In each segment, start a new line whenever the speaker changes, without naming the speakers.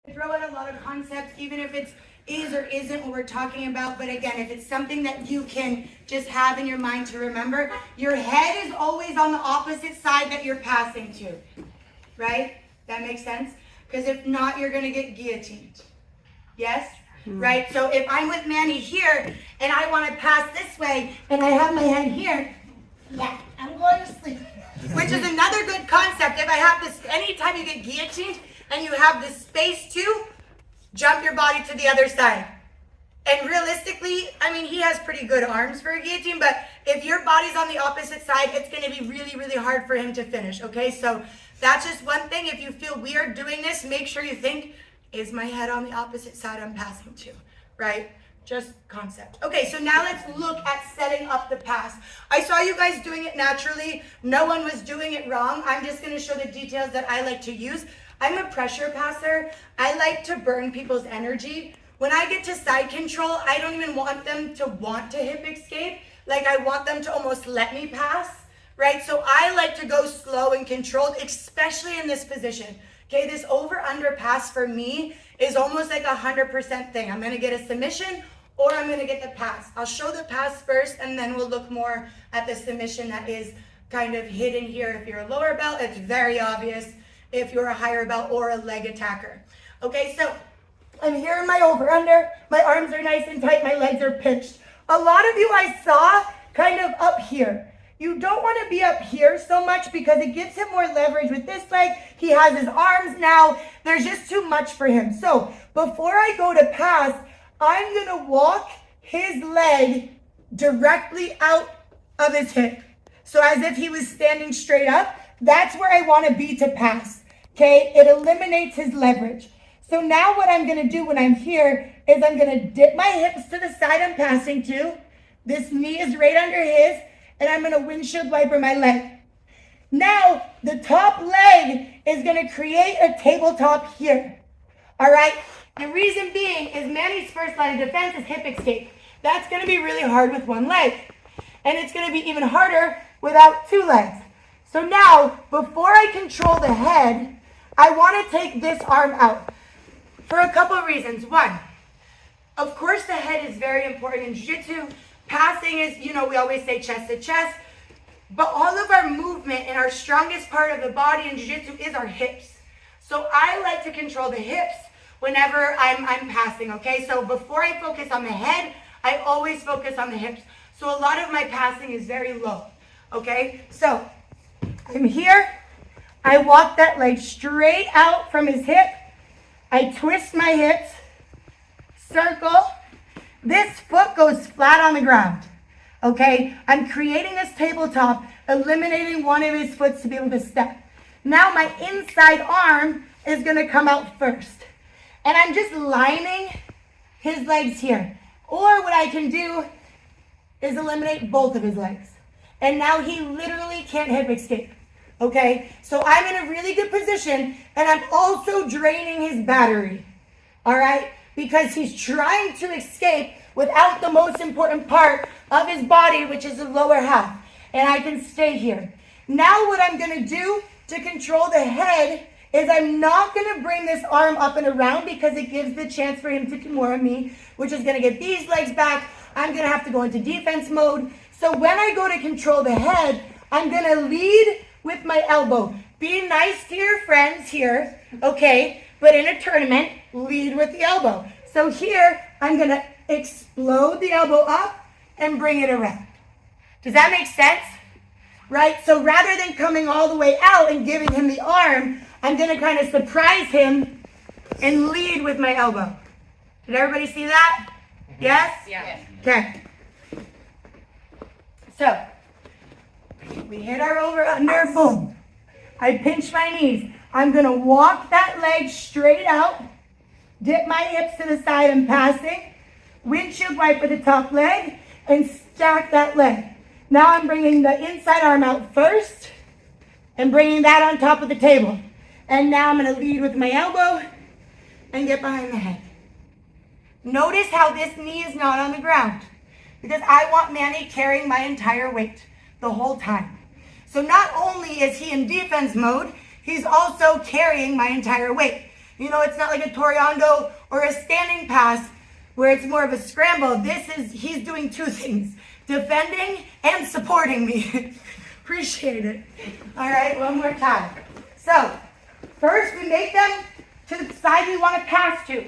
Throw out a lot of concepts, even if it's is or isn't what we're talking about. But again, if it's something that you can just have in your mind to remember, your head is always on the opposite side that you're passing to, right? That makes sense? Because if not, you're going to get guillotined. Yes? Right? So if I'm with Manny here and I want to pass this way and I have my head here, yeah, I'm going to sleep. Which is another good concept. If I have this, anytime you get guillotined and you have the space to jump your body to the other side. And realistically, I mean, he has pretty good arms for a guillotine, but if your body's on the opposite side, it's going to be really, really hard for him to finish, okay? So that's just one thing. If you feel weird doing this, make sure you think, is my head on the opposite side I'm passing to, right? Just concept. Okay, so now let's look at setting up the pass. I saw you guys doing it naturally. No one was doing it wrong. I'm just going to show the details that I like to use. I'm a pressure passer. I like to burn people's energy. When I get to side control, I don't even want them to want to hip escape. Like, I want them to almost let me pass, right? So I like to go slow and controlled, especially in this position. Okay, this over-under pass for me is almost like 100% thing. I'm going to get a submission or I'm going to get the pass. I'll show the pass first and then we'll look more at the submission that is kind of hidden here. If you're a lower belt, it's very obvious. If you're a higher belt or a leg attacker. Okay, so I'm here in my over-under. My arms are nice and tight. My legs are pinched. A lot of you I saw kind of up here. You don't want to be up here so much because it gives him more leverage with this leg. He has his arms now. There's just too much for him. So before I go to pass, I'm going to walk his leg directly out of his hip. So as if he was standing straight up. That's where I want to be to pass. Okay, it eliminates his leverage. So now what I'm going to do when I'm here is I'm going to dip my hips to the side I'm passing to. This knee is right under his. And I'm going to windshield wiper my leg. Now, the top leg is going to create a tabletop here. All right? The reason being is Manny's first line of defense is hip escape. That's going to be really hard with one leg. And it's going to be even harder without two legs. So now, before I control the head, I want to take this arm out for a couple of reasons. One, of course, the head is very important in jiu-jitsu. Passing is, you know, we always say chest to chest, but all of our movement and our strongest part of the body in jiu-jitsu is our hips. So I like to control the hips whenever I'm passing, okay? So before I focus on the head, I always focus on the hips. So a lot of my passing is very low, okay? So I'm here. I walk that leg straight out from his hip. I twist my hips, circle. This foot goes flat on the ground, okay? I'm creating this tabletop, eliminating one of his foot to be able to step. Now my inside arm is going to come out first. And I'm just lining his legs here. Or what I can do is eliminate both of his legs. And now he literally can't hip escape, okay? So I'm in a really good position, and I'm also draining his battery, all right? Because he's trying to escape without the most important part of his body, which is the lower half. And I can stay here. Now what I'm going to do to control the head is I'm not going to bring this arm up and around because it gives the chance for him to do more of me, which is going to get these legs back. I'm going to have to go into defense mode. So when I go to control the head, I'm going to lead with my elbow. Be nice to your friends here, okay? But in a tournament, lead with the elbow. So here, I'm going to explode the elbow up and bring it around. Does that make sense? Right? So rather than coming all the way out and giving him the arm, I'm going to kind of surprise him and lead with my elbow. Did everybody see that? Yes?
Yeah.
Okay. So, we hit our over-under, boom. I pinch my knees. I'm going to walk that leg straight out, dip my hips to the side I'm passing, windshield wiper the top leg, and stack that leg. Now I'm bringing the inside arm out first and bringing that on top of the table. And now I'm going to lead with my elbow and get behind the head. Notice how this knee is not on the ground because I want Manny carrying my entire weight the whole time. So not only is he in defense mode, he's also carrying my entire weight. You know, it's not like a Toriando or a standing pass where it's more of a scramble. He's doing two things, defending and supporting me. Appreciate it. All right, one more time. So, first we make them to the side we want to pass to.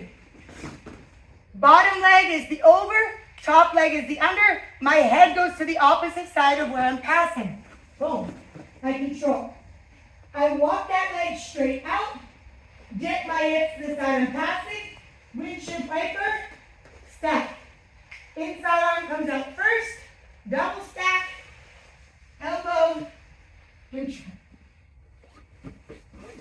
Bottom leg is the over, top leg is the under. My head goes to the opposite side of where I'm passing. Boom. I control. I walk that leg straight out, dip my hips to the side I'm passing, windshield wiper, stack. Inside arm comes out first, double stack, elbow, control.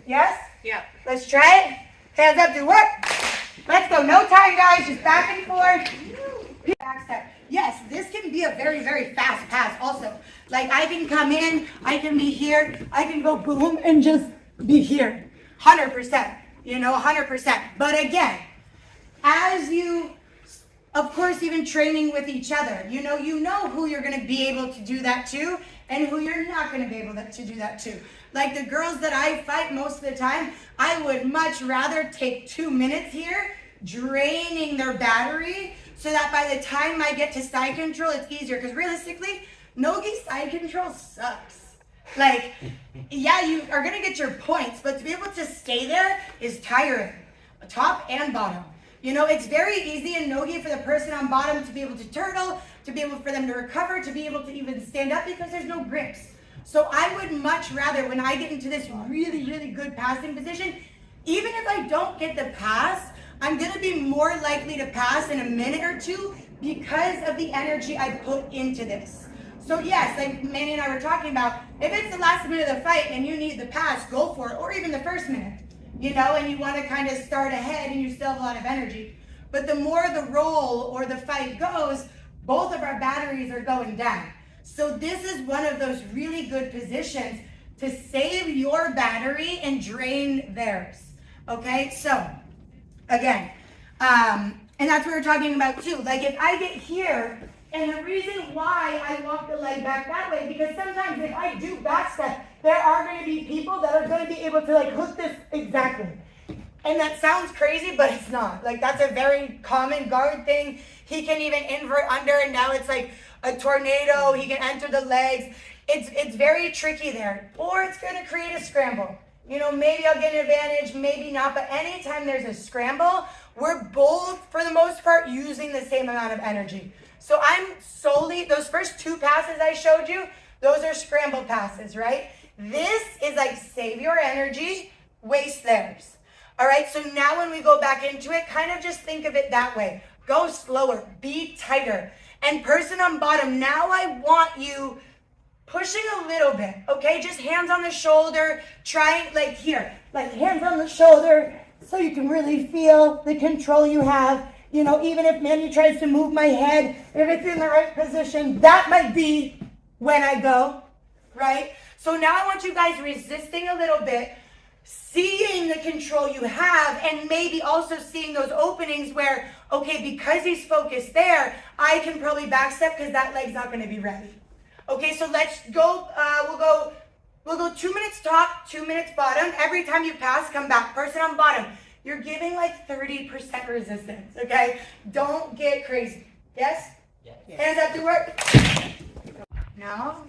Yes?
Yeah.
Let's try it. Hands up to work. Let's go. No time, guys. Just back and forth. Back step. Yes, this can be a very, very fast pass also. Like I can come in, I can be here, I can go boom and just be here. 100%. You know, 100%. But again, as you, of course, even training with each other, you know who you're going to be able to do that to and who you're not going to be able to do that to. Like the girls that I fight most of the time, I would much rather take 2 minutes here, draining their battery, so that by the time I get to side control, it's easier. Because realistically, no-gi side control sucks. Like, yeah, you are going to get your points, but to be able to stay there is tiring, top and bottom. You know, it's very easy in no-gi for the person on bottom to be able to turtle, to be able for them to recover, to be able to even stand up because there's no grips. So I would much rather, when I get into this really, really good passing position, even if I don't get the pass, I'm going to be more likely to pass in a minute or two because of the energy I put into this. So yes, like Manny and I were talking about, if it's the last minute of the fight and you need the pass, go for it, or even the first minute, you know, and you want to kind of start ahead and you still have a lot of energy. But the more the roll or the fight goes, both of our batteries are going down. So this is one of those really good positions to save your battery and drain theirs. Okay, so again, and that's what we're talking about too. Like if I get here, and the reason why I walk the leg back that way, because sometimes if I do back step, there are going to be people that are going to be able to like hook this exactly. And that sounds crazy, but it's not. Like that's a very common guard thing. He can even invert under, and now it's like a tornado. He can enter the legs. It's very tricky there. Or it's going to create a scramble. You know, maybe I'll get an advantage, maybe not. But anytime there's a scramble, we're both, for the most part, using the same amount of energy. So I'm solely, those first two passes I showed you, those are scramble passes, right? This is like save your energy, waste theirs. All right, so now when we go back into it, kind of just think of it that way. Go slower, be tighter. And person on bottom, now I want you pushing a little bit, okay? Just hands on the shoulder, try like here, like hands on the shoulder so you can really feel the control you have. You know, even if Manny tries to move my head, if it's in the right position, that might be when I go, right? So now I want you guys resisting a little bit, seeing the control you have, and maybe also seeing those openings where, okay, because he's focused there, I can probably backstep because that leg's not going to be ready. Okay, so let's go, we'll go 2 minutes top, 2 minutes bottom. Every time you pass, come back. Person on bottom, you're giving like 30% resistance, okay? Don't get crazy. Yes? Yes. Hands up to work. No?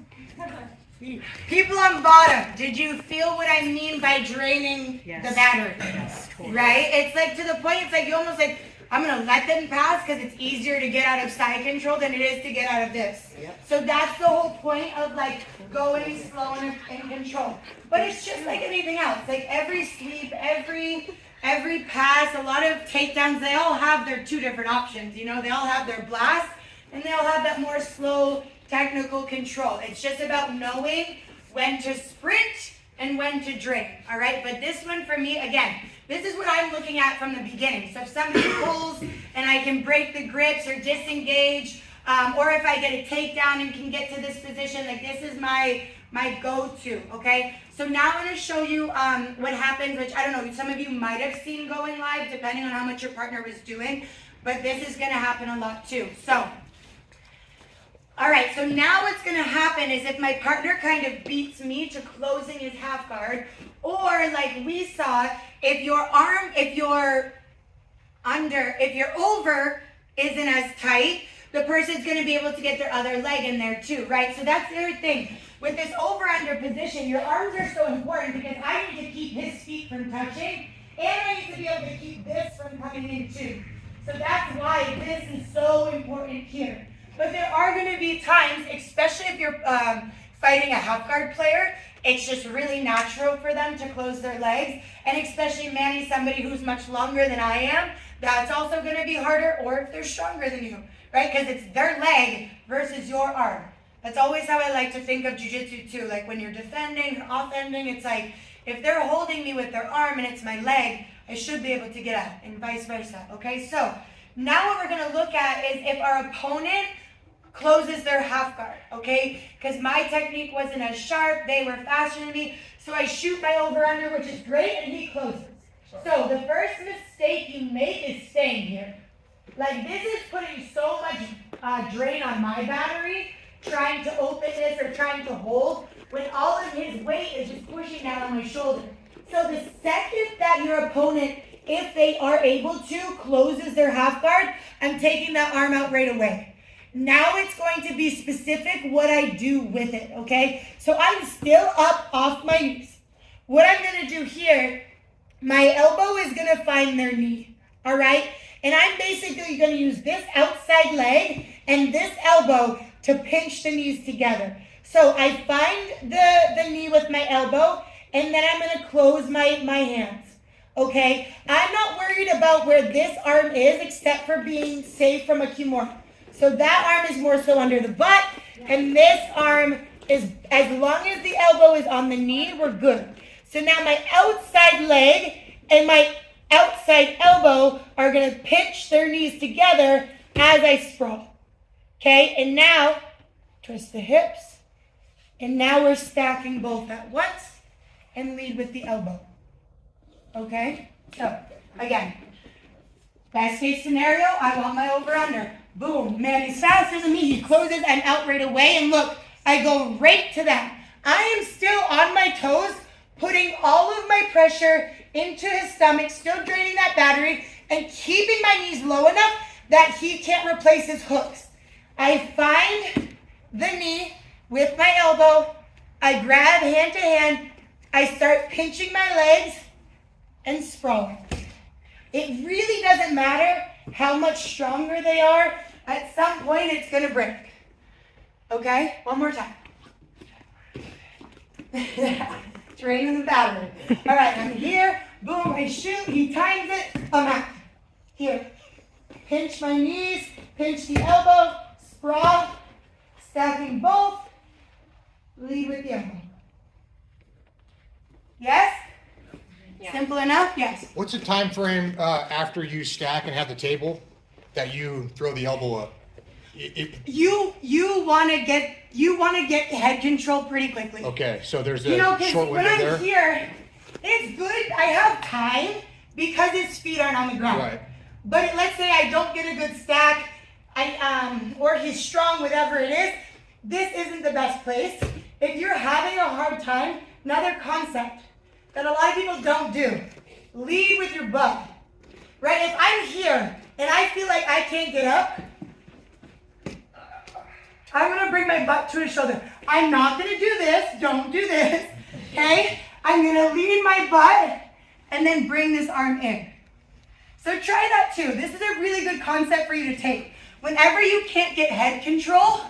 People on bottom, did you feel what I mean by draining the battery? Yes. Right? It's like to the point, it's like you almost like, I'm going to let them pass because it's easier to get out of side control than it is to get out of this. Yep. So that's the whole point of like going slow and in control. But it's just like anything else. Like every sweep, every pass, a lot of takedowns, they all have their two different options. You know, they all have their blast and they all have that more slow technical control. It's just about knowing when to sprint and when to drain. All right. But this one for me, again, this is what I'm looking at from the beginning. So if somebody pulls and I can break the grips or disengage, or if I get a takedown and can get to this position, like this is my go-to, okay? So now I'm going to show you what happens, which I don't know, some of you might have seen going live, depending on how much your partner was doing, but this is going to happen a lot too. So All right, so now what's gonna happen is if my partner kind of beats me to closing his half guard, or like we saw, if your over isn't as tight, the person's gonna be able to get their other leg in there too, right? So that's the other thing. With this over-under position, your arms are so important because I need to keep his feet from touching, and I need to be able to keep this from coming in too. So that's why this is so important here. But there are going to be times, especially if you're fighting a half guard player, it's just really natural for them to close their legs. And especially Manny, somebody who's much longer than I am, that's also going to be harder, or if they're stronger than you, right? Because it's their leg versus your arm. That's always how I like to think of jiu-jitsu too. Like when you're defending or offending, it's like if they're holding me with their arm and it's my leg, I should be able to get out, and vice versa, okay? So now what we're going to look at is if our opponent closes their half guard, okay? Because my technique wasn't as sharp, they were faster than me, so I shoot my over-under, which is great, and he closes. So the first mistake you make is staying here. Like this is putting so much drain on my battery, trying to open this or trying to hold, when all of his weight is just pushing down on my shoulder. So the second that your opponent, if they are able to, closes their half guard, I'm taking that arm out right away. Now it's going to be specific what I do with it, okay? So I'm still up off my knees. What I'm going to do here, my elbow is going to find their knee, all right? And I'm basically going to use this outside leg and this elbow to pinch the knees together. So I find the knee with my elbow, and then I'm going to close my hands, okay? I'm not worried about where this arm is except for being safe from a Kimura. So that arm is more so under the butt, and this arm is, as long as the elbow is on the knee, we're good. So now my outside leg and my outside elbow are going to pinch their knees together as I sprawl. Okay, and now twist the hips, and now we're stacking both at once and lead with the elbow. Okay, so again, best case scenario, I want my over-under. Boom, man, he's faster than me. He closes, I'm out right away. And look, I go right to that. I am still on my toes, putting all of my pressure into his stomach, still draining that battery, and keeping my knees low enough that he can't replace his hooks. I find the knee with my elbow. I grab hand to hand. I start pinching my legs and sprawling. It really doesn't matter how much stronger they are. At some point, it's going to break. Okay? One more time. Draining the battery. All right, I'm here. Boom, I shoot. He times it. I'm out. Here. Pinch my knees. Pinch the elbow. Sprawl. Stacking both. Lead with the elbow. Yes? Yeah. Simple enough? Yes.
What's the time frame after you stack and have the table that you throw the elbow up?
You want to get head control pretty quickly.
Okay, so there's a short window there.
When I'm here, it's good. I have time because his feet aren't on the ground.
Right.
But let's say I don't get a good stack, or he's strong, whatever it is. This isn't the best place. If you're having a hard time, another concept that a lot of people don't do. Lead with your butt. Right? If I'm here and I feel like I can't get up, I'm going to bring my butt to his shoulder. I'm not going to do this. Don't do this. Okay? I'm going to lean my butt and then bring this arm in. So try that too. This is a really good concept for you to take. Whenever you can't get head control,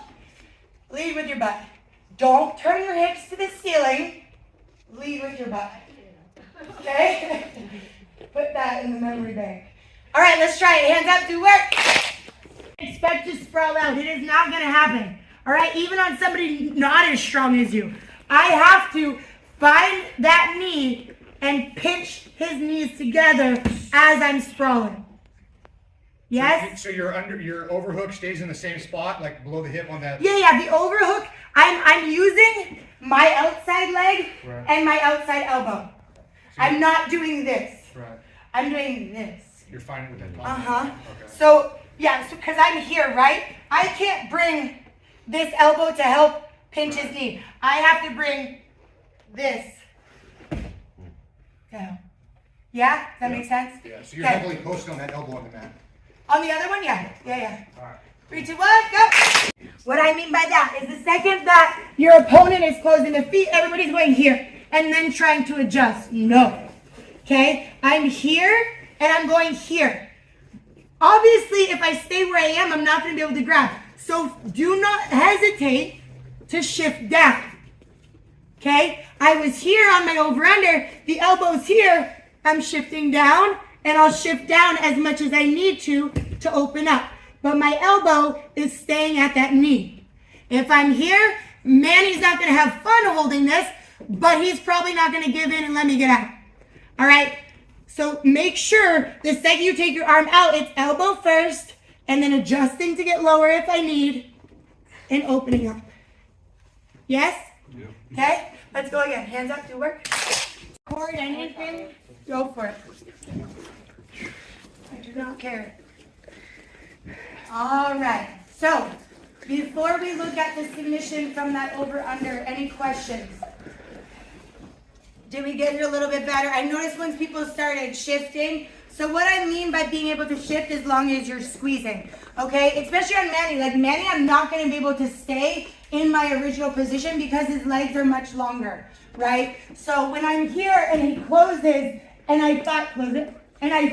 lead with your butt. Don't turn your hips to the ceiling. Lead with your butt. Okay? Put that in the memory bank. All right, let's try it. Hands up, do work. Expect to sprawl out. It is not going to happen. All right, even on somebody not as strong as you. I have to find that knee and pinch his knees together as I'm sprawling. Yes?
So your overhook stays in the same spot, like below the hip on that?
Yeah, the overhook, I'm using my outside leg and my outside elbow. So I'm not doing this.
Right.
I'm doing this.
You're fine with that?
Uh-huh.
Okay.
So, yeah, because I'm here, right? I can't bring this elbow to help pinch his knee. I have to bring this down. Yeah? Does that make sense?
Yeah, so you're heavily posting on that elbow on the mat.
On the other one? Yeah. Yeah.
All right.
3, 2, 1, go. What I mean by that is the second that your opponent is closing the feet, everybody's going here and then trying to adjust. No. Okay? I'm here and I'm going here. Obviously, if I stay where I am, I'm not going to be able to grab. So do not hesitate to shift down. Okay? I was here on my over-under. The elbow's here. I'm shifting down, and I'll shift down as much as I need to open up. But my elbow is staying at that knee. If I'm here, Manny's not going to have fun holding this, but he's probably not going to give in and let me get out. All right? So make sure the second you take your arm out, it's elbow first, and then adjusting to get lower if I need, and opening up. Yes? Yeah. Okay? Let's go again. Hands up, do work. Cord, anything, go for it. I do not care. All right. So, before we look at the submission from that over-under, any questions? Did we get here a little bit better? I noticed once people started shifting. So what I mean by being able to shift as long as you're squeezing, okay? Especially on Manny. Like Manny, I'm not going to be able to stay in my original position because his legs are much longer, right? So when I'm here and he closes and I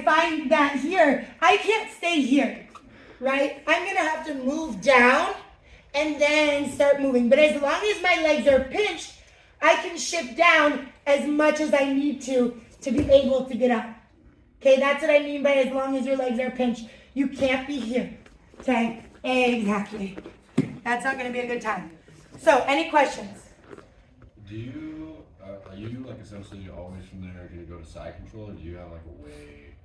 find that here, I can't stay here, right? I'm going to have to move down and then start moving. But as long as my legs are pinched, I can shift down as much as I need to be able to get up. Okay, that's what I mean by as long as your legs are pinched. You can't be here. Okay, exactly. That's not going to be a good time. So, any questions?
Do you, are you like essentially always from there going to go to side control, or do you have like a way,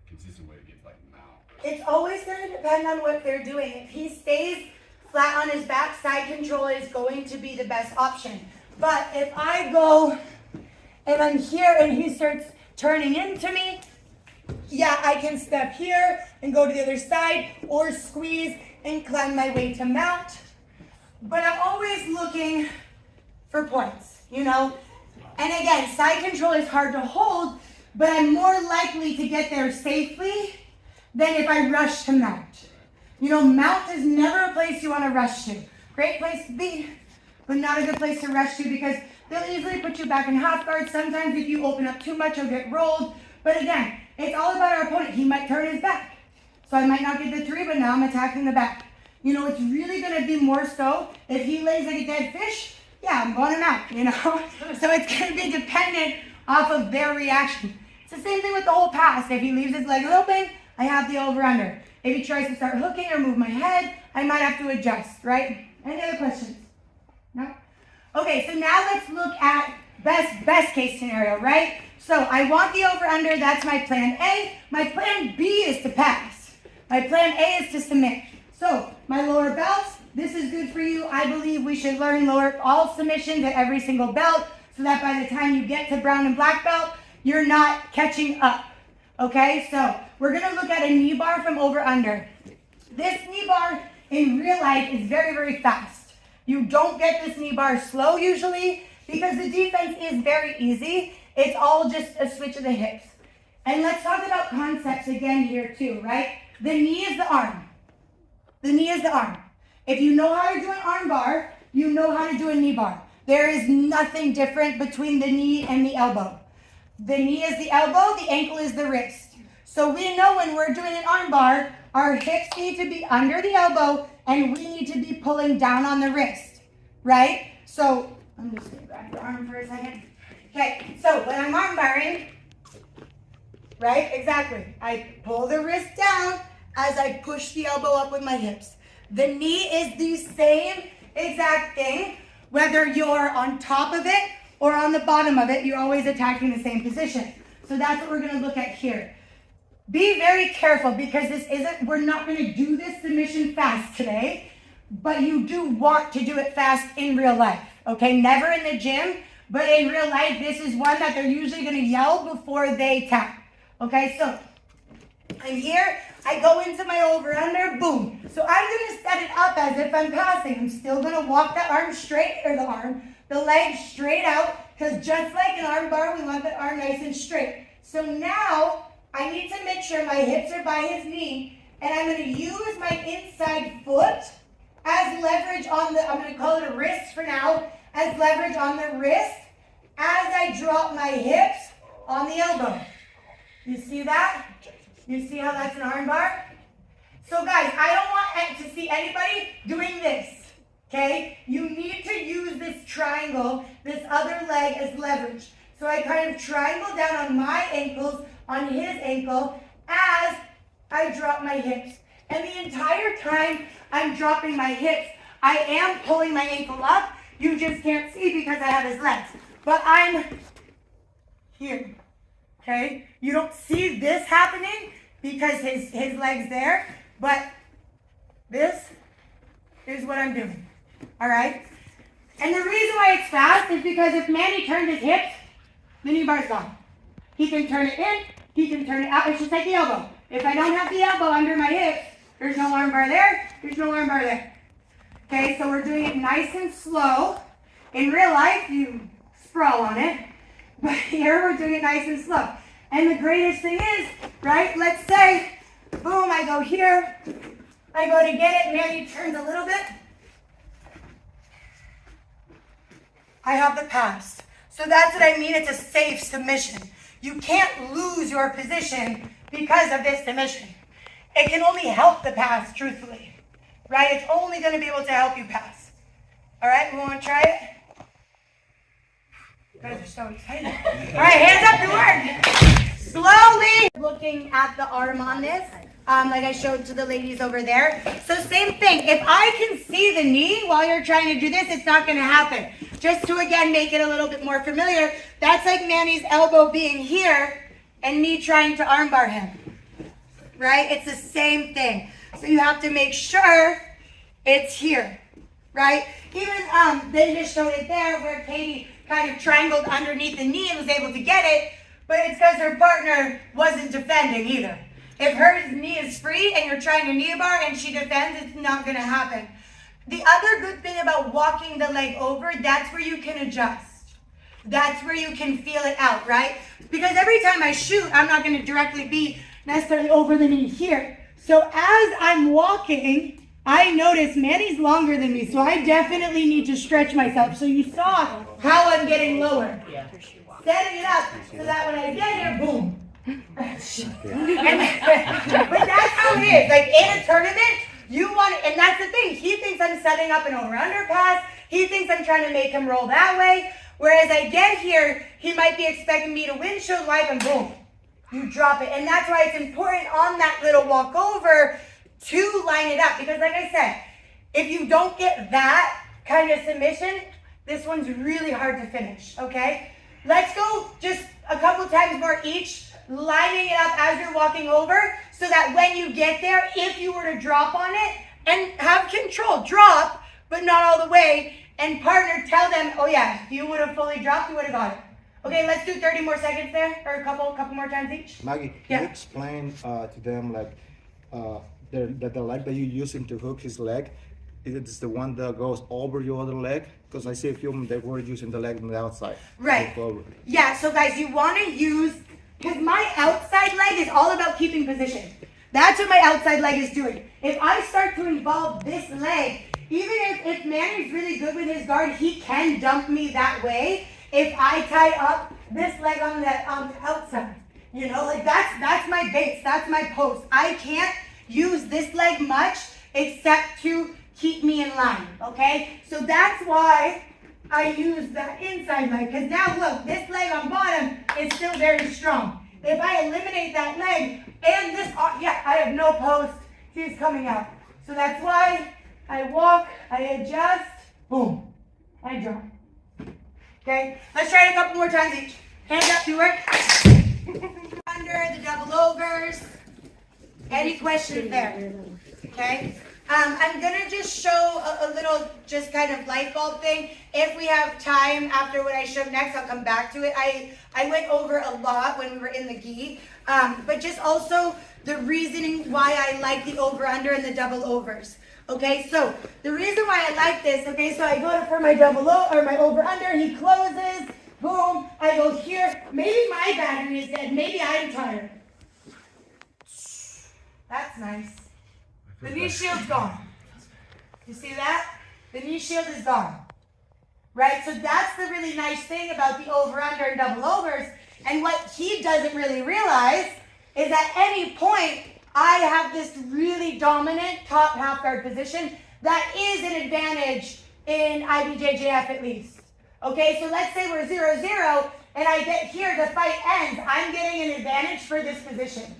consistent way to get like mount?
It's always going to depend on what they're doing. If he stays flat on his back, side control is going to be the best option. But if I go and I'm here and he starts turning into me, yeah, I can step here and go to the other side or squeeze and climb my way to mount. But I'm always looking for points, you know? And again, side control is hard to hold, but I'm more likely to get there safely than if I rush to mount. You know, mount is never a place you want to rush to. Great place to be, but not a good place to rush to because they'll easily put you back in half guard. Sometimes if you open up too much, you'll get rolled. But again, it's all about our opponent. He might turn his back. So I might not get the 3, but now I'm attacking the back. You know, it's really going to be more so if he lays like a dead fish, yeah, I'm going him out, you know. So it's going to be dependent off of their reaction. It's the same thing with the whole pass. If he leaves his legs open, I have the over-under. If he tries to start hooking or move my head, I might have to adjust, right? Any other questions? No? Okay, so now let's look at best case scenario, right? So I want the over-under, that's my plan A. My plan B is to pass. My plan A is to submit. So my lower belts, this is good for you. I believe we should learn all submissions at every single belt so that by the time you get to brown and black belt, you're not catching up. Okay, so we're gonna look at a knee bar from over-under. This knee bar in real life is very, very fast. You don't get this knee bar slow usually because the defense is very easy. It's all just a switch of the hips. And let's talk about concepts again here too, right? The knee is the arm. The knee is the arm. If you know how to do an arm bar, you know how to do a knee bar. There is nothing different between the knee and the elbow. The knee is the elbow, the ankle is the wrist. So we know when we're doing an arm bar, our hips need to be under the elbow and we need to be pulling down on the wrist, right? So I'm just gonna grab your arm for a second. Okay, so when I'm arm barring, right, exactly. I pull the wrist down as I push the elbow up with my hips. The knee is the same exact thing, whether you're on top of it or on the bottom of it, you're always attacking the same position. So that's what we're gonna look at here. Be very careful because we're not gonna do this submission fast today, but you do want to do it fast in real life, okay? Never in the gym, but in real life, this is one that they're usually gonna yell before they tap, okay? So I'm here, I go into my over-under, boom. So I'm gonna set it up as if I'm passing. I'm still gonna walk the arm straight, or the leg straight out, because just like an arm bar, we want the arm nice and straight. So now, I need to make sure my hips are by his knee, and I'm gonna use my inside foot as leverage on the, I'm gonna call it a wrist for now, as leverage on the wrist, as I drop my hips on the elbow. You see that? You see how that's an arm bar? So guys, I don't want to see anybody doing this, okay? You need to use this triangle, this other leg as leverage. So I kind of triangle down on my ankles, on his ankle, as I drop my hips. And the entire time I'm dropping my hips, I am pulling my ankle up. You just can't see because I have his legs. But I'm here, okay? You don't see this happening because his leg's there, but this is what I'm doing, all right? And the reason why it's fast is because if Manny turned his hips, the knee bar's gone. He can turn it in, he can turn it out. It's just like the elbow. If I don't have the elbow under my hips, there's no arm bar there, there's no arm bar there. Okay, so we're doing it nice and slow. In real life, you sprawl on it, but here we're doing it nice and slow. And the greatest thing is, right, let's say, boom, I go here, I go to get it, Manny turns a little bit. I have the pass. So that's what I mean, it's a safe submission. You can't lose your position because of this submission. It can only help the pass, truthfully, right? It's only gonna be able to help you pass. All right, we wanna try it? You guys are so excited. All right, hands up to work. Slowly looking at the arm on this, like I showed to the ladies over there. So same thing, if I can see the knee while you're trying to do this, it's not gonna happen. Just to again make it a little bit more familiar, that's like Manny's elbow being here and me trying to armbar him, right? It's the same thing. So you have to make sure it's here, right? Even they just showed it there where Katie kind of triangled underneath the knee and was able to get it, but it's because her partner wasn't defending either. If her knee is free and you're trying to knee bar and she defends, it's not gonna happen. The other good thing about walking the leg over, that's where you can adjust. That's where you can feel it out, right? Because every time I shoot, I'm not gonna directly be necessarily over the knee here. So as I'm walking, I notice Manny's longer than me, so I definitely need to stretch myself. So you saw how I'm getting lower. Setting it up so that when I get here, boom. But that's how it is. Like in a tournament, you want it, and that's the thing. He thinks I'm setting up an over-under pass. He thinks I'm trying to make him roll that way. Whereas I get here, he might be expecting me to windshield wipe and boom, you drop it. And that's why it's important on that little walk over to line it up. Because like I said, if you don't get that kind of submission, this one's really hard to finish, okay? Let's go just a couple times more each, lining it up as you're walking over so that when you get there, if you were to drop on it, and have control, drop, but not all the way, and partner, tell them, oh yeah, if you would have fully dropped, you would have got it. Okay, let's do 30 more seconds there, or a couple more times each.
Maggie, can you explain to them like the leg that you're using to hook his leg, it's the one that goes over your other leg? Because I see a film they were using the leg on the outside.
Right. Yeah, so guys, you want to use, because my outside leg is all about keeping position. That's what my outside leg is doing. If I start to involve this leg, even if Manny's really good with his guard, he can dump me that way if I tie up this leg on the outside. You know, like that's my base, that's my post. I can't use this leg much except to keep me in line, okay? So that's why I use that inside leg, because now look, this leg on bottom is still very strong. If I eliminate that leg and this, yeah, I have no post, he's coming out. So that's why I walk, I adjust, boom, I drop. Okay, let's try it a couple more times each. Hands up, do work. Under the double overs. Any questions there? Okay. I'm gonna just show a little just kind of light bulb thing. If we have time after what I show next, I'll come back to it. I went over a lot when we were in the gi. But just also the reasoning why I like the over-under and the double overs. Okay, so the reason why I like this, okay, so I go for my my over-under, he closes, boom, I go here. Maybe my battery is dead, maybe I'm tired. That's nice. The knee shield's gone. You see that? The knee shield is gone. Right? So that's the really nice thing about the over-under and double overs. And what he doesn't really realize is at any point, I have this really dominant top half guard position that is an advantage in IBJJF at least. Okay, so let's say we're 0-0 and I get here, the fight ends. I'm getting an advantage for this position.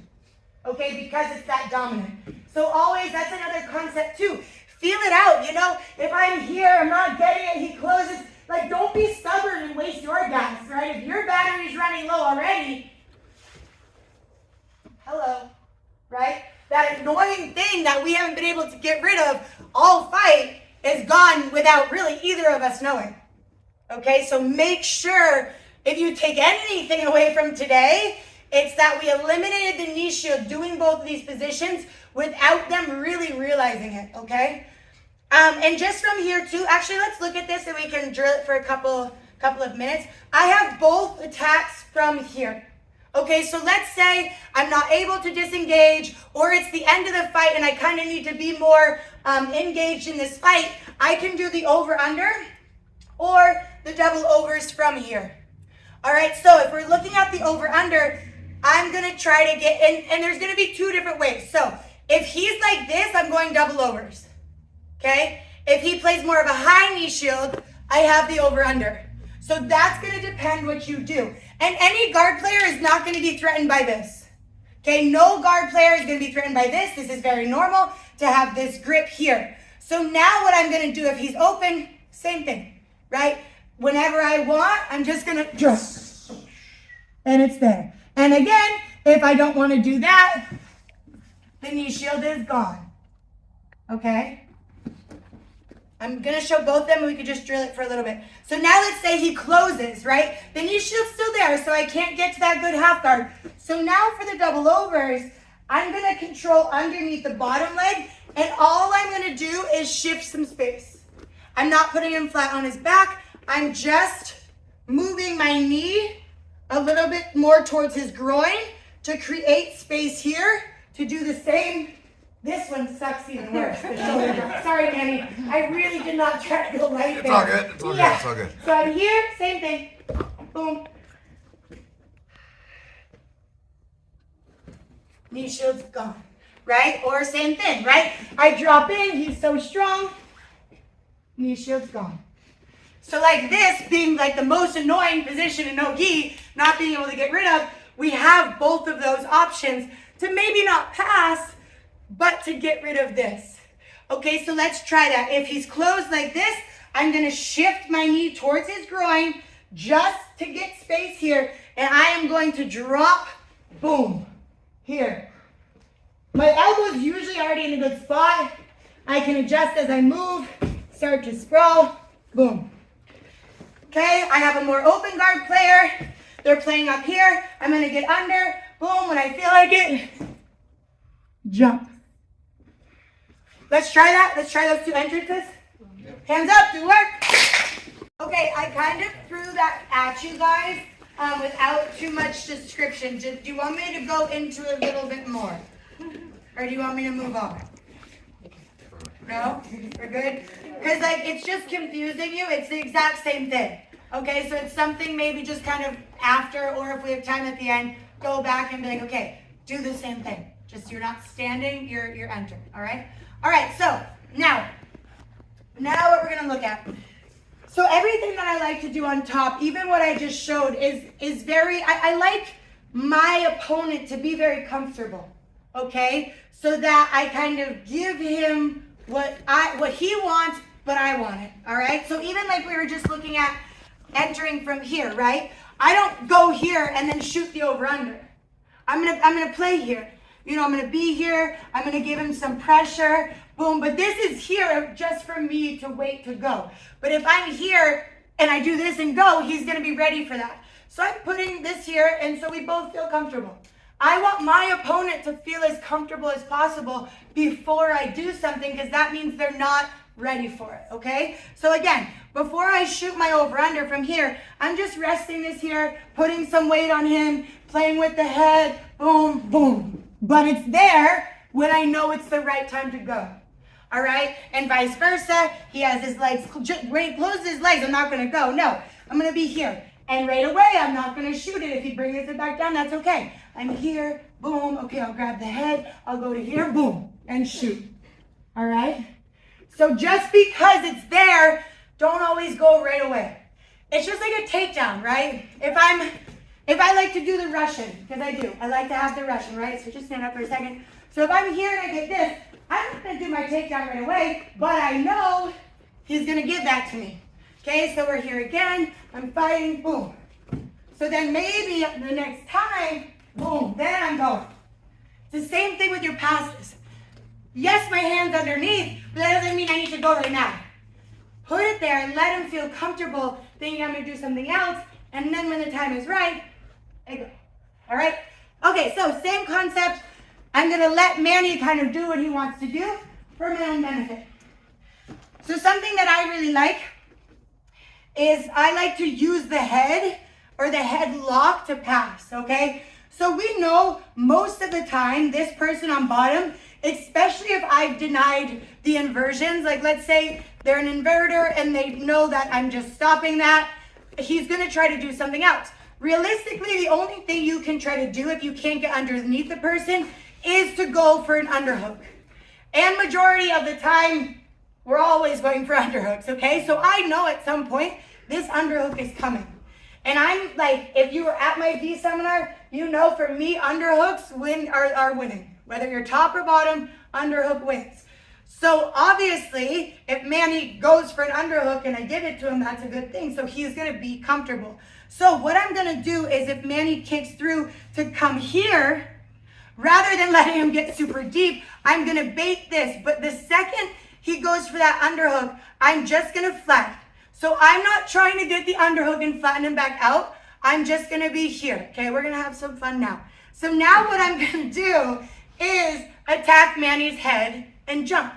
Okay, because it's that dominant. So always, that's another concept too. Feel it out, you know? If I'm here, I'm not getting it, he closes. Like, don't be stubborn and waste your gas, right? If your battery's running low already, hello, right? That annoying thing that we haven't been able to get rid of all fight is gone without really either of us knowing. Okay, so make sure if you take anything away from today, it's that we eliminated the knee shield doing both of these positions without them really realizing it, okay? And just from here too, actually let's look at this and we can drill it for a couple of minutes. I have both attacks from here. Okay, so let's say I'm not able to disengage or it's the end of the fight and I kind of need to be more engaged in this fight. I can do the over-under or the double overs from here. All right, so if we're looking at the over-under, I'm going to try to get, and there's going to be two different ways. So if he's like this, I'm going double overs. Okay? If he plays more of a high knee shield, I have the over-under. So that's going to depend what you do. And any guard player is not going to be threatened by this. Okay? No guard player is going to be threatened by this. This is very normal to have this grip here. So now what I'm going to do, if he's open, same thing, right? Whenever I want, I'm just going to just, and it's there. And again, if I don't want to do that, the knee shield is gone. Okay? I'm going to show both of them and we could just drill it for a little bit. So now let's say he closes, right? The knee shield's still there, so I can't get to that good half guard. So now for the double overs, I'm going to control underneath the bottom leg, and all I'm going to do is shift some space. I'm not putting him flat on his back. I'm just moving my knee a little bit more towards his groin to create space here to do the same. This one sucks even worse. The shoulder drop. Sorry, Manny. I really did not try to go right there.
It's all good. It's all good. It's all good.
So I'm here, same thing. Boom. Knee shield's gone. Right? Or same thing, right? I drop in, he's so strong. Knee shield's gone. So like this being like the most annoying position in no-gi, not being able to get rid of, we have both of those options to maybe not pass, but to get rid of this. Okay, so let's try that. If he's closed like this, I'm going to shift my knee towards his groin just to get space here, and I am going to drop, boom, here. My elbow's usually already in a good spot. I can adjust as I move, start to sprawl, boom. Okay, I have a more open guard player. They're playing up here. I'm going to get under. Boom, when I feel like it, jump. Let's try that. Let's try those two entrances. Hands up, do work. Okay, I kind of threw that at you guys without too much description. Do you want me to go into a little bit more? Or do you want me to move on? No? We're good? Because like it's just confusing you. It's the exact same thing. Okay, so it's something maybe just kind of after, or if we have time at the end, go back and be like, okay, do the same thing. Just you're not standing, you're entering. All right? All right, so now what we're gonna look at. So everything that I like to do on top, even what I just showed, is very, I like my opponent to be very comfortable. Okay? So that I kind of give him what he wants, but I want it. All right? So even like we were just looking at entering from here, right? I don't go here and then shoot the over-under. I'm gonna play here. You know, I'm gonna be here. I'm gonna give him some pressure. Boom. But this is here just for me to wait to go. But if I'm here and I do this and go, he's gonna be ready for that. So I'm putting this here, and so we both feel comfortable. I want my opponent to feel as comfortable as possible before I do something, because that means they're not ready for it, okay? So again, before I shoot my over-under from here, I'm just resting this here, putting some weight on him, playing with the head, boom, boom. But it's there when I know it's the right time to go, all right? And vice versa, he has his legs, when he closes his legs, I'm not gonna go, no. I'm gonna be here. And right away, I'm not gonna shoot it. If he brings it back down, that's okay. I'm here, boom, okay, I'll grab the head, I'll go to here, boom, and shoot, all right? So just because it's there, don't always go right away. It's just like a takedown, right? If I like to do the Russian, because I do, I like to have the Russian, right? So just stand up for a second. So if I'm here and I get this, I'm not gonna do my takedown right away, but I know he's gonna give that to me. Okay, so we're here again, I'm fighting, boom. So then maybe the next time, boom, then I'm going. It's the same thing with your passes. Yes, my hand's underneath, but that doesn't mean I need to go right now. Put it there and let him feel comfortable thinking I'm gonna do something else, and then when the time is right, I go. All right? Okay, so same concept. I'm gonna let Manny kind of do what he wants to do for my own benefit. So something that I really like is I like to use the head or the head lock to pass, okay? So we know most of the time this person on bottom, especially if I've denied the inversions, like let's say they're an inverter and they know that I'm just stopping that, he's gonna try to do something else. Realistically, the only thing you can try to do if you can't get underneath the person is to go for an underhook. And majority of the time, we're always going for underhooks, okay? So I know at some point, this underhook is coming. And I'm like, if you were at my V seminar, you know for me, underhooks are winning. Whether you're top or bottom, underhook wins. So obviously, if Manny goes for an underhook and I give it to him, that's a good thing. So he's gonna be comfortable. So what I'm gonna do is if Manny kicks through to come here, rather than letting him get super deep, I'm gonna bait this. But the second he goes for that underhook, I'm just gonna flatten. So I'm not trying to get the underhook and flatten him back out. I'm just gonna be here, okay? We're gonna have some fun now. So now what I'm gonna do is attack Manny's head and jump,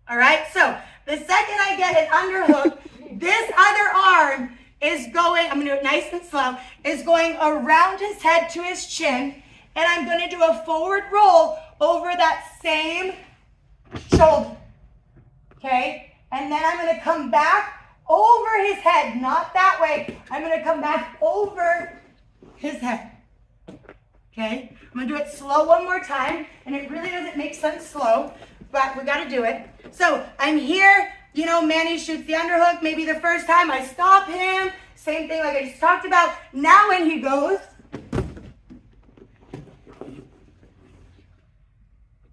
all right? So the second I get an underhook, this other arm is going, I'm gonna do it nice and slow, is going around his head to his chin, and I'm gonna do a forward roll over that same shoulder, okay? And then I'm gonna come back over his head, not that way. I'm gonna come back over his head, okay? I'm gonna do it slow one more time, and it really doesn't make sense slow, but we gotta do it. So I'm here, you know, Manny shoots the underhook, maybe the first time I stop him, same thing like I just talked about. Now when he goes,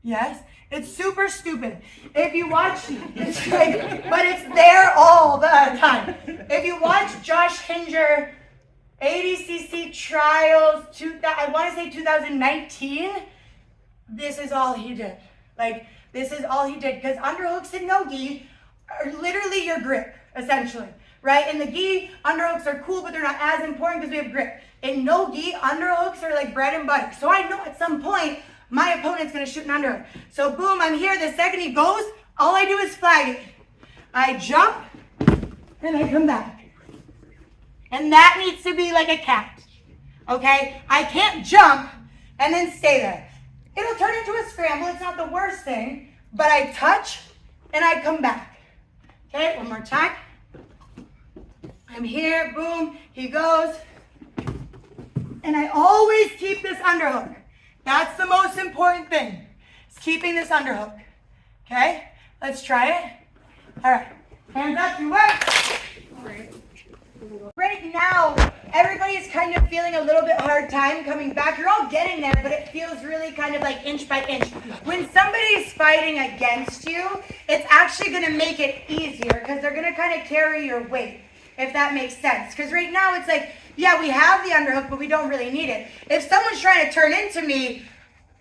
yes, it's super stupid. If you watch, it's like, but it's there all the time. If you watch Josh Hinger, ADCC trials, I want to say 2019, this is all he did. Like, this is all he did. Because underhooks and no-gi are literally your grip, essentially. Right? In the gi, underhooks are cool, but they're not as important because we have grip. In no-gi, underhooks are like bread and butter. So I know at some point, my opponent's gonna shoot an underhook. So boom, I'm here. The second he goes, all I do is flag it. I jump, and I come back. And that needs to be like a cat, okay? I can't jump and then stay there. It'll turn into a scramble. It's not the worst thing, but I touch and I come back. Okay, one more time. I'm here, boom, he goes. And I always keep this underhook. That's the most important thing, is keeping this underhook. Okay, let's try it. All right, hands up, you work. Right now, everybody's kind of feeling a little bit hard time coming back. You're all getting there, but it feels really kind of like inch by inch. When somebody's fighting against you, it's actually gonna make it easier because they're gonna kind of carry your weight, if that makes sense. Because right now it's like, yeah, we have the underhook, but we don't really need it. If someone's trying to turn into me,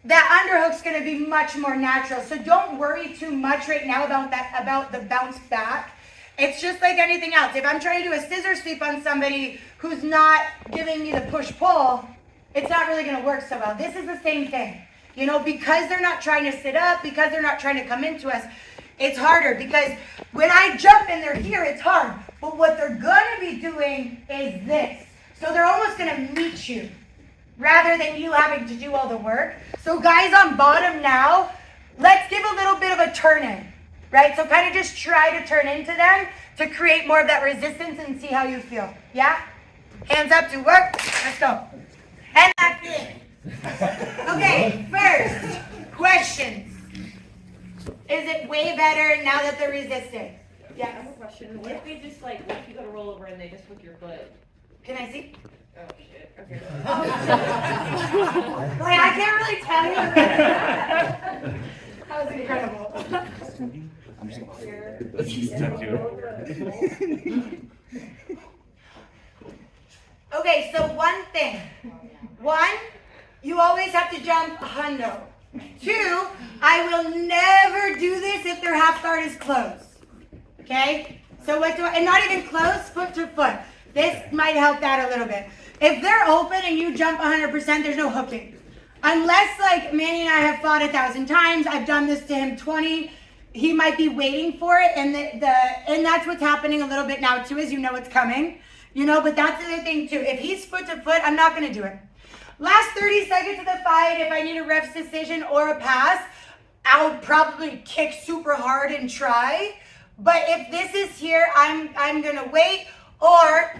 that underhook's gonna be much more natural. So don't worry too much right now about the bounce back. It's just like anything else. If I'm trying to do a scissor sweep on somebody who's not giving me the push-pull, it's not really gonna work so well. This is the same thing. You know, because they're not trying to sit up, because they're not trying to come into us, it's harder. Because when I jump and they're here, it's hard. But what they're gonna be doing is this. So they're almost gonna meet you, rather than you having to do all the work. So guys on bottom now, let's give a little bit of a turn in, right? So kind of just try to turn into them to create more of that resistance and see how you feel. Yeah? Hands up to work. Let's go. And that's it. Okay, first, questions. Is it way better now that they're resisting?
I
Yes.
have a question. What if they just what if you go to roll over and they just hook your foot?
Can I see?
Oh shit. Okay.
Like, I can't really tell you. That was incredible. Okay, so one thing. One, you always have to jump a hundo. Two, I will never do this if their half guard is closed. Okay? So what do I, and not even close, foot to foot. This might help that a little bit. If they're open and you jump 100%, there's no hooking. Unless like Manny and I have fought 1,000 times, I've done this to him 20, he might be waiting for it, and and that's what's happening a little bit now too, is you know it's coming. You know, but that's the other thing too. If he's foot to foot, I'm not gonna do it. Last 30 seconds of the fight, if I need a ref's decision or a pass, I'll probably kick super hard and try. But if this is here, I'm gonna wait, or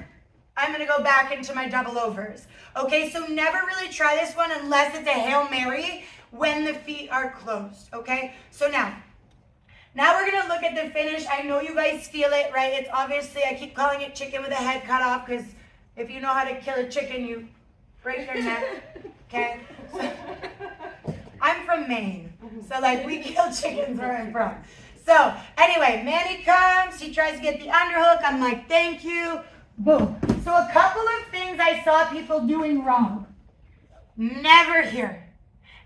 I'm gonna go back into my double overs. Okay, so never really try this one unless it's a Hail Mary when the feet are closed, okay? So now we're gonna look at the finish. I know you guys feel it, right? It's obviously, I keep calling it chicken with a head cut off, because if you know how to kill a chicken, you break their neck, okay? So, I'm from Maine, so like we kill chickens where I'm from. So anyway, Manny comes, he tries to get the underhook. I'm like, thank you, boom. So a couple of things I saw people doing wrong. Never here.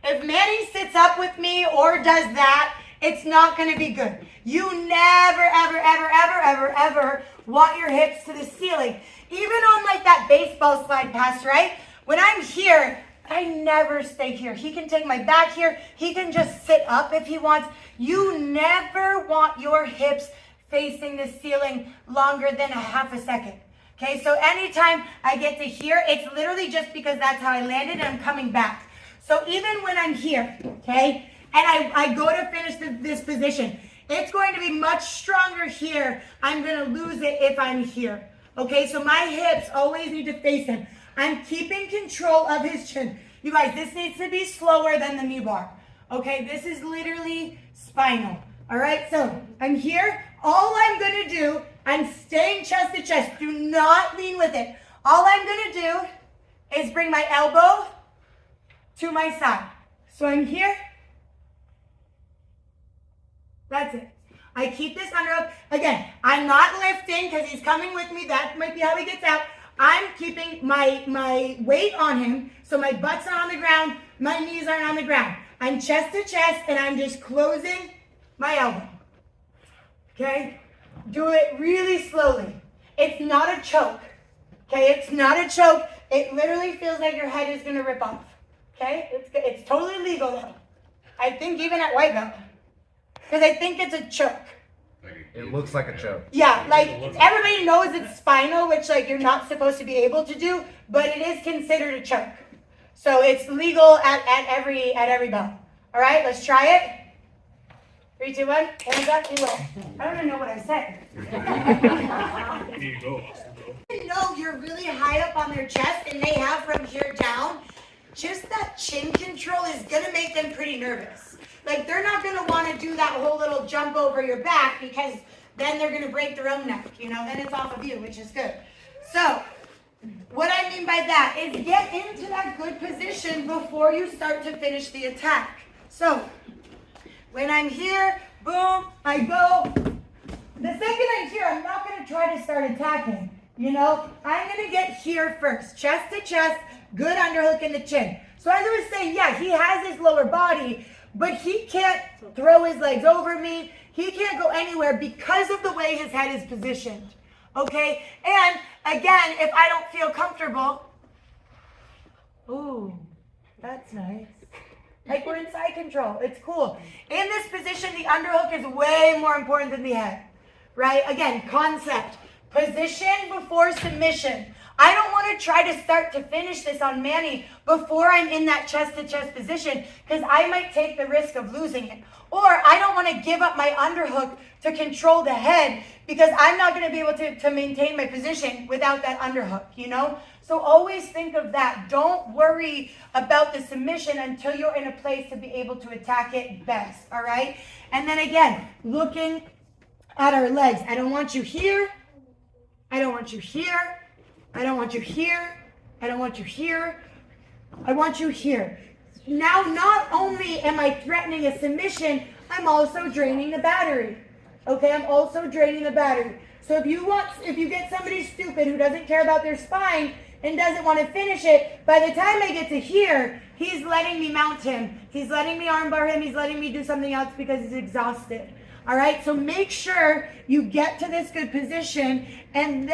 If Manny sits up with me or does that, it's not going to be good. You never, ever, ever, ever, ever, ever want your hips to the ceiling. Even on like that baseball slide pass, right? When I'm here, I never stay here. He can take my back here. He can just sit up if he wants. You never want your hips facing the ceiling longer than a half a second. Okay, so anytime I get to here, it's literally just because that's how I landed and I'm coming back. So even when I'm here, okay, and I go to finish this position, it's going to be much stronger here. I'm going to lose it if I'm here. Okay, so my hips always need to face him. I'm keeping control of his chin. You guys, this needs to be slower than the knee bar. Okay, this is literally spinal. All right, so I'm here. All I'm going to do, I'm staying chest to chest. Do not lean with it. All I'm going to do is bring my elbow to my side. So I'm here. That's it. I keep this underhook. Again, I'm not lifting because he's coming with me. That might be how he gets out. I'm keeping my weight on him, so my butt's not on the ground, my knees aren't on the ground. I'm chest to chest, and I'm just closing my elbow. Okay? Do it really slowly. It's not a choke. Okay? It's not a choke. It literally feels like your head is going to rip off. Okay? It's totally legal, though. I think even at white belt. Because I think it's a choke.
It looks like a choke.
Yeah, like everybody knows it's spinal, which like you're not supposed to be able to do, but it is considered a choke. So it's legal at every belt. All right, let's try it. 3, 2, 1. Hands up and roll. I don't even know what I said. You know you're really high up on their chest, and they have from here down. Just that chin control is gonna make them pretty nervous. Like, they're not going to want to do that whole little jump over your back, because then they're going to break their own neck, you know, then it's off of you, which is good. So, what I mean by that is get into that good position before you start to finish the attack. So, when I'm here, boom, I go. The second I'm here, I'm not going to try to start attacking, you know. I'm going to get here first, chest to chest, good underhook in the chin. So, as I was saying, yeah, he has his lower body, but he can't throw his legs over me. He can't go anywhere because of the way his head is positioned. Okay? And again, if I don't feel comfortable, Ooh, that's nice. Like we're in side control. It's cool. In this position, the underhook is way more important than the head, right? Again, concept. Position before submission. I don't want to try to start to finish this on Manny before I'm in that chest-to-chest position because I might take the risk of losing it. Or I don't want to give up my underhook to control the head because I'm not going to be able to maintain my position without that underhook, you know? So always think of that. Don't worry about the submission until you're in a place to be able to attack it best, all right? And then again, looking at our legs. I don't want you here. I don't want you here. I don't want you here. I don't want you here. I want you here. Now, not only am I threatening a submission, I'm also draining the battery. Okay, I'm also draining the battery. So if you get somebody stupid who doesn't care about their spine and doesn't want to finish it, by the time I get to here, he's letting me mount him. He's letting me armbar him. He's letting me do something else because he's exhausted. All right, so make sure you get to this good position and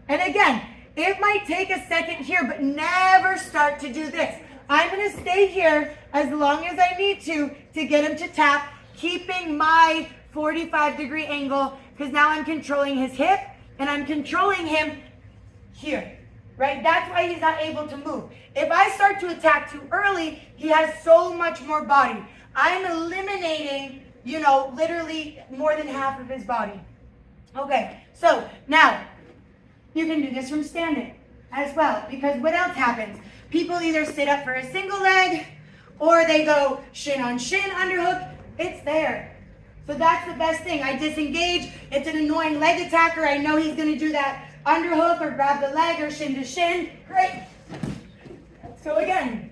again, it might take a second here, but never start to do this. I'm going to stay here as long as I need to get him to tap, keeping my 45-degree angle because now I'm controlling his hip and I'm controlling him here, right? That's why he's not able to move. If I start to attack too early, he has so much more body. I'm eliminating, literally more than half of his body. Okay, so now you can do this from standing as well because what else happens? People either sit up for a single leg or they go shin on shin underhook. It's there. So that's the best thing. I disengage. It's an annoying leg attacker. I know he's going to do that underhook or grab the leg or shin to shin. Great. So again.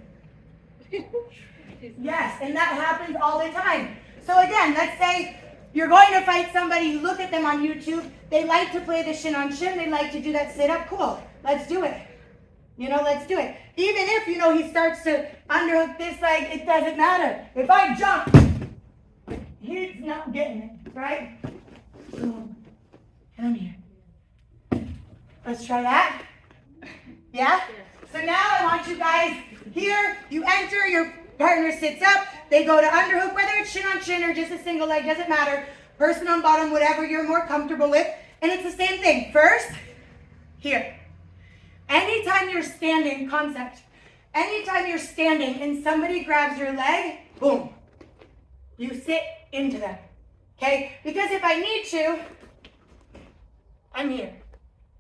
Yes, and that happens all the time. So again, let's say you're going to fight somebody. You look at them on YouTube. They like to play the shin on shin. They like to do that sit up. Cool. Let's do it. Let's do it. Even if, he starts to underhook this leg, it doesn't matter. If I jump, he's not getting it, right? Boom. And I'm here. Let's try that. Yeah? So now I want you guys here. You enter, your partner sits up. They go to underhook, whether it's shin on shin or just a single leg, doesn't matter. Person on bottom, whatever you're more comfortable with. And it's the same thing. First, here. Anytime you're standing, anytime you're standing and somebody grabs your leg, boom, you sit into them, okay? Because if I need to, I'm here,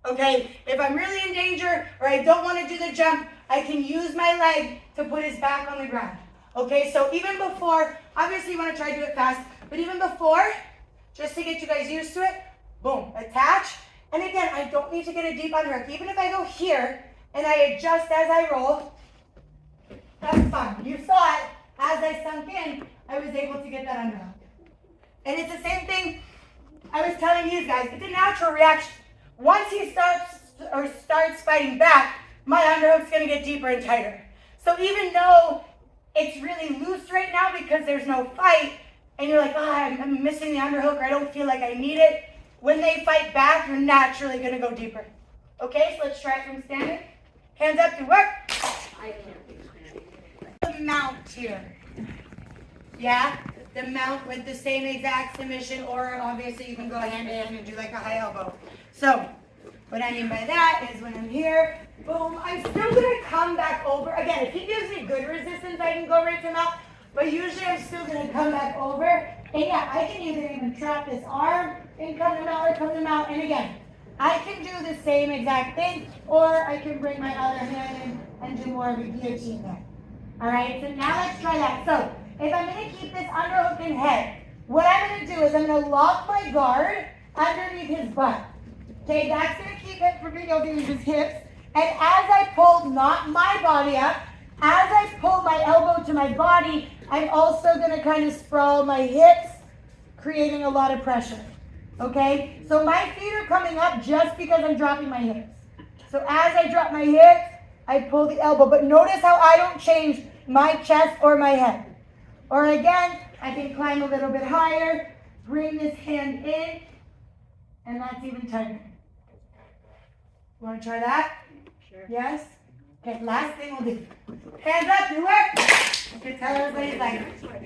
okay? If I'm really in danger or I don't want to do the jump, I can use my leg to put his back on the ground, okay? So even before, obviously you want to try to do it fast, but even before, just to get you guys used to it, boom, attach. And again, I don't need to get a deep underhook. Even if I go here and I adjust as I roll, that's fine. You saw it. As I sunk in, I was able to get that underhook. And it's the same thing I was telling you guys. It's a natural reaction. Once he starts fighting back, my underhook's going to get deeper and tighter. So even though it's really loose right now because there's no fight, and you're like, I'm missing the underhook, or I don't feel like I need it, when they fight back, you're naturally going to go deeper. Okay, so let's try it from standing. Hands up to work.
I can't do standing.
The mount here. Yeah? The mount with the same exact submission, or obviously you can go hand to hand and do like a high elbow. So, what I mean by that is when I'm here, boom, I'm still going to come back over. Again, if he gives me good resistance, I can go right to mount. But usually I'm still going to come back over. And yeah, I can either even trap this arm and come to mount or come to mount. And again, I can do the same exact thing, or I can bring my other hand in and do more of a guillotine there. All right, so now let's try that. So if I'm going to keep this underhook in head, what I'm going to do is I'm going to lock my guard underneath his butt. Okay, that's going to keep it from being able to use his hips. And as I pull not my body up, as I pull my elbow to my body, I'm also going to kind of sprawl my hips, creating a lot of pressure. Okay? So my feet are coming up just because I'm dropping my hips. So as I drop my hips, I pull the elbow. But notice how I don't change my chest or my head. Or again, I can climb a little bit higher, bring this hand in, and that's even tighter. Want to try that?
Sure.
Yes? Okay, last thing we'll do. Hands up, do it. Okay, tell everybody like.